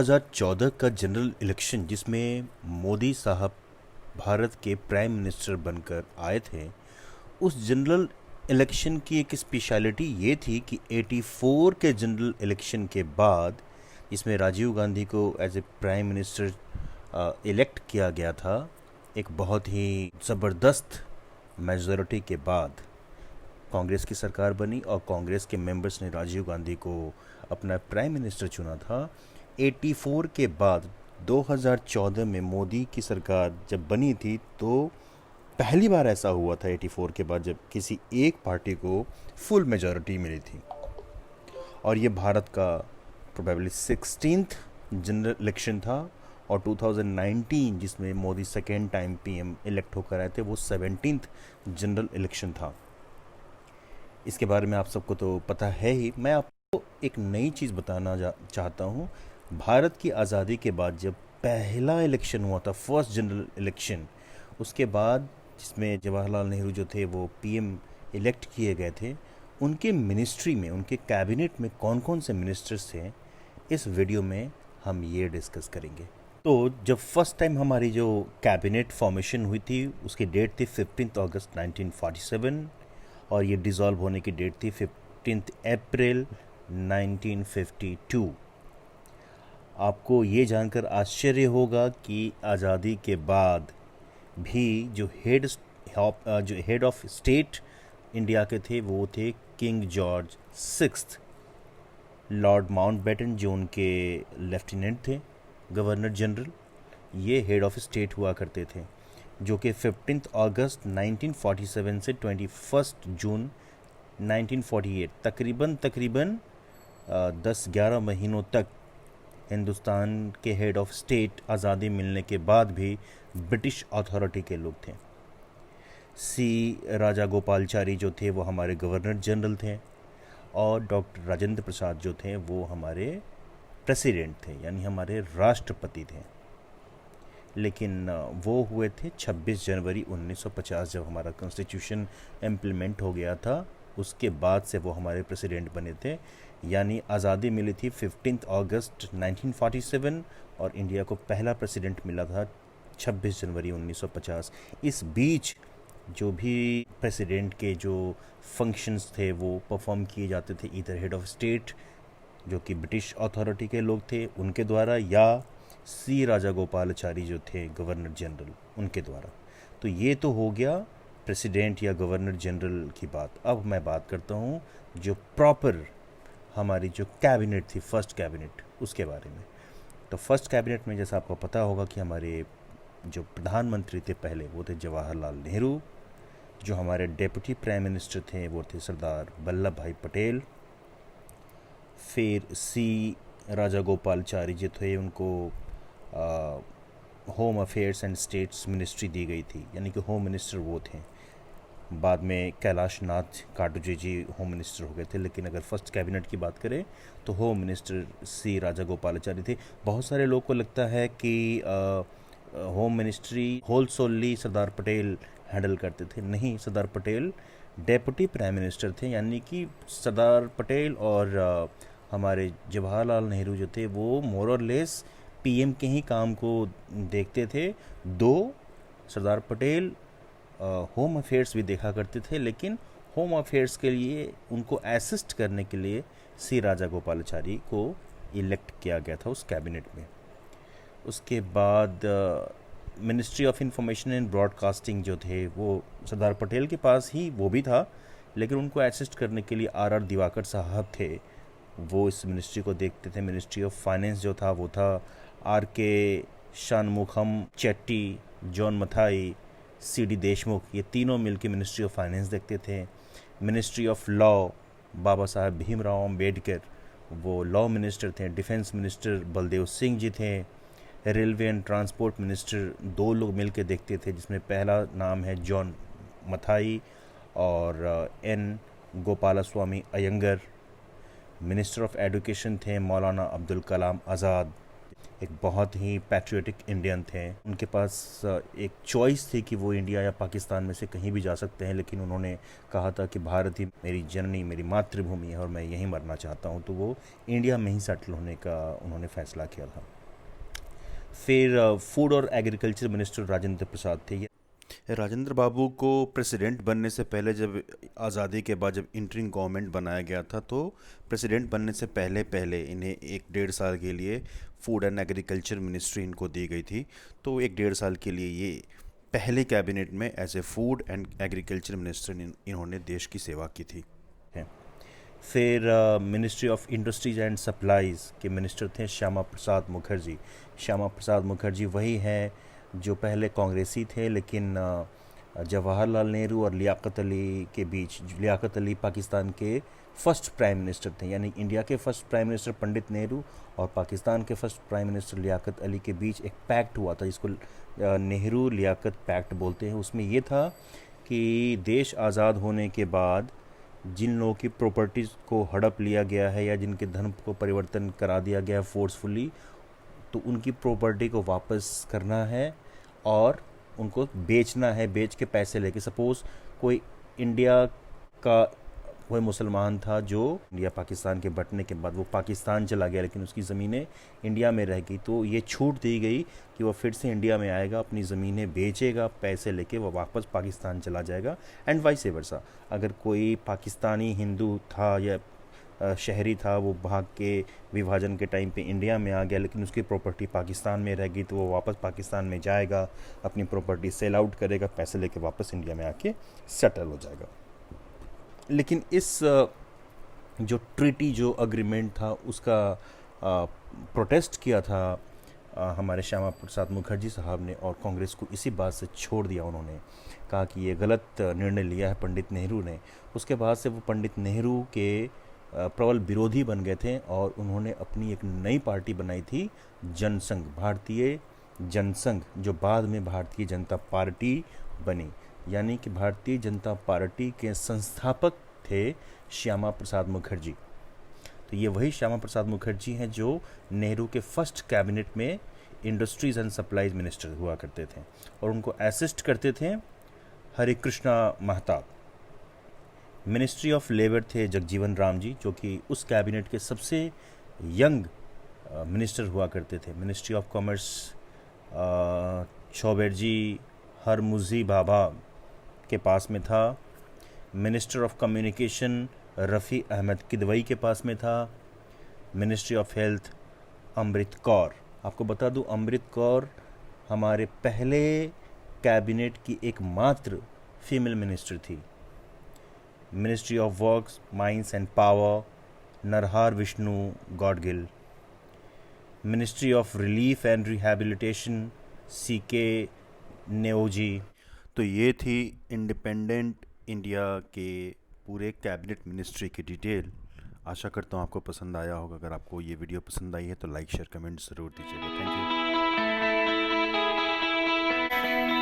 2014 का general election जिसमें मोदी साहब भारत के प्राइम मिनिस्टर बनकर आए थे, उस जनरल इलेक्शन की एक स्पेशलिटी ये थी कि 84 के जनरल इलेक्शन के बाद इसमें राजीव गांधी को as a prime minister elect किया गया था। एक बहुत ही ज़बरदस्त मेजॉरिटी के बाद कांग्रेस की सरकार बनी और कांग्रेस के मेंबर्स ने राजीव गांधी को अपना प्राइम मिनिस्टर चुना था। 84 के बाद 2014 में मोदी की सरकार जब बनी थी तो पहली बार ऐसा हुआ था 84 के बाद जब किसी एक पार्टी को फुल मेजॉरिटी मिली थी। और ये भारत का प्रोबेबली 16th जनरल इलेक्शन था और 2019 जिसमें Modi second time PM elect होकर आए थे वो 17th जनरल इलेक्शन था। इसके बारे में आप सबको तो पता है ही। मैं आपको एक नई चीज़ बताना चाहता हूँ। भारत की आज़ादी के बाद जब पहला इलेक्शन हुआ था, फर्स्ट जनरल इलेक्शन, उसके बाद जिसमें जवाहरलाल नेहरू जो थे वो पीएम इलेक्ट किए गए थे, उनके मिनिस्ट्री में, उनके कैबिनेट में कौन कौन से मिनिस्टर्स थे, इस वीडियो में हम ये डिस्कस करेंगे। तो जब फर्स्ट टाइम हमारी जो कैबिनेट फॉर्मेशन हुई थी उसकी डेट थी 15 अगस्त 1947 और ये डिज़ोल्व होने की डेट थी 15 अप्रैल 1952। आपको ये जानकर आश्चर्य होगा कि आज़ादी के बाद भी जो हेड ऑफ स्टेट इंडिया के थे वो थे king George sixth. Lord Mountbatten जो उनके लेफ्टिनेंट थे, गवर्नर जनरल, ये हेड ऑफ स्टेट हुआ करते थे, जो कि 15 अगस्त 1947 से 21 जून 1948 तकरीबन 10-11 महीनों तक हिंदुस्तान के हेड ऑफ स्टेट आज़ादी मिलने के बाद भी ब्रिटिश अथॉरिटी के लोग थे। सी राजा गोपालचारी जो थे वो हमारे गवर्नर जनरल थे और डॉक्टर राजेंद्र प्रसाद जो थे वो हमारे प्रेसिडेंट थे, यानी हमारे राष्ट्रपति थे। लेकिन वो हुए थे 26 जनवरी 1950 जब हमारा कॉन्स्टिट्यूशन इम्प्लीमेंट हो गया था, उसके बाद से वो हमारे प्रेसिडेंट बने थे। यानी आज़ादी मिली थी 15 अगस्त 1947 और इंडिया को पहला प्रेसिडेंट मिला था 26 जनवरी 1950। इस बीच जो भी प्रेसिडेंट के जो फंक्शंस थे वो परफॉर्म किए जाते थे इधर हेड ऑफ स्टेट जो कि ब्रिटिश अथॉरिटी के लोग थे उनके द्वारा या सी राजा गोपालाचारी जो थे गवर्नर जनरल उनके द्वारा। तो ये तो हो गया प्रेसिडेंट या गवर्नर जनरल की बात। अब मैं बात करता हूँ जो प्रॉपर हमारी जो कैबिनेट थी, फर्स्ट कैबिनेट, उसके बारे में। तो फर्स्ट कैबिनेट में जैसा आपको पता होगा कि हमारे जो प्रधानमंत्री थे पहले वो थे जवाहरलाल नेहरू। जो हमारे डेप्यूटी प्राइम मिनिस्टर थे वो थे सरदार वल्लभ भाई पटेल। फिर सी राजा गोपालाचारी जो थे उनको home affairs and states ministry दी गई थी, यानी कि होम मिनिस्टर वो थे। बाद में कैलाश नाथ काटोजी जी होम मिनिस्टर हो गए थे, लेकिन अगर फर्स्ट कैबिनेट की बात करें तो होम मिनिस्टर सी राजा गोपालाचारी थे। बहुत सारे लोग को लगता है कि होम मिनिस्ट्री होल सोली सरदार पटेल हैंडल करते थे। नहीं, Sardar Patel deputy prime minister थे, यानी कि सरदार पटेल और हमारे जवाहरलाल नेहरू जो थे वो मोर और लेस पीएम के ही काम को देखते थे। दो सरदार पटेल होम अफेयर्स भी देखा करते थे, लेकिन होम अफेयर्स के लिए उनको असिस्ट करने के लिए सी राजा गोपालाचारी को इलेक्ट किया गया था उस कैबिनेट में। उसके बाद ministry of information and broadcasting जो थे वो सरदार पटेल के पास ही वो भी था, लेकिन उनको असिस्ट करने के लिए आर दिवाकर साहब थे, वो इस मिनिस्ट्री को देखते थे। मिनिस्ट्री ऑफ फाइनेंस जो था वो था आर के शानमुखम चेट्टी, जॉन मथाई, सी.डी. देशमुख, ये तीनों मिलकर मिनिस्ट्री ऑफ फाइनेंस देखते थे। मिनिस्ट्री ऑफ लॉ बाबा साहब भीमराव अम्बेडकर, वो लॉ मिनिस्टर थे। डिफेंस मिनिस्टर बलदेव सिंह जी थे। रेलवे एंड ट्रांसपोर्ट मिनिस्टर दो लोग मिलकर देखते थे, जिसमें पहला नाम है जॉन मथाई और N Gopalaswami Ayyangar. Minister of education थे मौलाना अब्दुल कलाम आज़ाद। एक बहुत ही पैट्रियोटिक इंडियन थे। उनके पास एक चॉइस थी कि वो इंडिया या पाकिस्तान में से कहीं भी जा सकते हैं, लेकिन उन्होंने कहा था कि भारत ही मेरी जननी, मेरी मातृभूमि है और मैं यहीं मरना चाहता हूँ, तो वो इंडिया में ही सेटल होने का उन्होंने फैसला किया था। फिर फूड और एग्रीकल्चर मिनिस्टर राजेंद्र प्रसाद थे। राजेंद्र बाबू को प्रेसिडेंट बनने से पहले, जब आज़ादी के बाद जब इंटरिम गवर्नमेंट बनाया गया था, तो प्रेसिडेंट बनने से पहले पहले इन्हें 1-1.5 साल के लिए फूड एंड एग्रीकल्चर मिनिस्ट्री इनको दी गई थी। तो 1-1.5 साल के लिए ये पहले कैबिनेट में as a food and agriculture minister इन्होंने देश की सेवा की थी। फिर ministry of industries and supplies के मिनिस्टर थे श्यामा प्रसाद मुखर्जी। श्यामा प्रसाद मुखर्जी वही हैं जो पहले कांग्रेसी थे, लेकिन जवाहरलाल नेहरू और लियाकत अली के बीच, लियाकत अली पाकिस्तान के फर्स्ट प्राइम मिनिस्टर थे, यानी इंडिया के first prime minister Pandit Nehru और पाकिस्तान के first prime minister Liaquat Ali के बीच एक पैक्ट हुआ था, जिसको नेहरू लियाकत पैक्ट बोलते हैं। उसमें ये था कि देश आज़ाद होने के बाद जिन लोगों की प्रॉपर्टीज़ को हड़प लिया गया है या जिनके धन को परिवर्तन करा दिया गया है फोर्सफुली, तो उनकी प्रॉपर्टी को वापस करना है और उनको बेचना है, बेच के पैसे लेके। सपोज़ कोई इंडिया का कोई मुसलमान था जो इंडिया पाकिस्तान के बंटने के बाद वो पाकिस्तान चला गया, लेकिन उसकी ज़मीनें इंडिया में रह गई, तो ये छूट दी गई कि वो फिर से इंडिया में आएगा, अपनी ज़मीनें बेचेगा, पैसे लेके वो वापस पाकिस्तान चला जाएगा, एंड वाइस वर्सा। अगर कोई पाकिस्तानी हिंदू था या शहरी था, वो भाग के विभाजन के टाइम पे इंडिया में आ गया, लेकिन उसकी प्रॉपर्टी पाकिस्तान में रह गई, तो वो वापस पाकिस्तान में जाएगा, अपनी प्रॉपर्टी सेल आउट करेगा, पैसे लेके वापस इंडिया में आके सेटल हो जाएगा। लेकिन इस जो ट्रीटी, जो अग्रीमेंट था, उसका प्रोटेस्ट किया था हमारे श्यामा प्रसाद मुखर्जी साहब ने, और कांग्रेस को इसी बात से छोड़ दिया। उन्होंने कहा कि ये गलत निर्णय लिया है पंडित नेहरू ने। उसके बाद से वो पंडित नेहरू के प्रबल विरोधी बन गए थे और उन्होंने अपनी एक नई पार्टी बनाई थी, जनसंघ, भारतीय जनसंघ, जो बाद में भारतीय जनता पार्टी बनी। यानी कि भारतीय जनता पार्टी के संस्थापक थे श्यामा प्रसाद मुखर्जी। तो ये वही श्यामा प्रसाद मुखर्जी हैं जो नेहरू के फर्स्ट कैबिनेट में इंडस्ट्रीज़ एंड सप्लाईज मिनिस्टर हुआ करते थे, और उनको असिस्ट करते थे Harikrishna Mahtab. Ministry of labour थे जगजीवन राम जी, जो कि उस कैबिनेट के सबसे यंग मिनिस्टर हुआ करते थे। Ministry of commerce Cooverji Hormusji Bhabha के पास में था। Minister of communication Rafi Ahmed Kidwai के पास में था। Ministry of health Amrit Kaur. आपको बता दूं, अमृत कौर हमारे पहले कैबिनेट की एकमात्र फीमेल मिनिस्टर थी। Ministry of works, mines and power Narhar Vishnu Gadgil. Ministry of relief and rehabilitation CK Neogy. तो ये थी इंडिपेंडेंट इंडिया के पूरे कैबिनेट मिनिस्ट्री की डिटेल। आशा करता हूँ आपको पसंद आया होगा। अगर आपको ये वीडियो पसंद आई है तो लाइक शेयर कमेंट ज़रूर दीजिएगा। Thank you.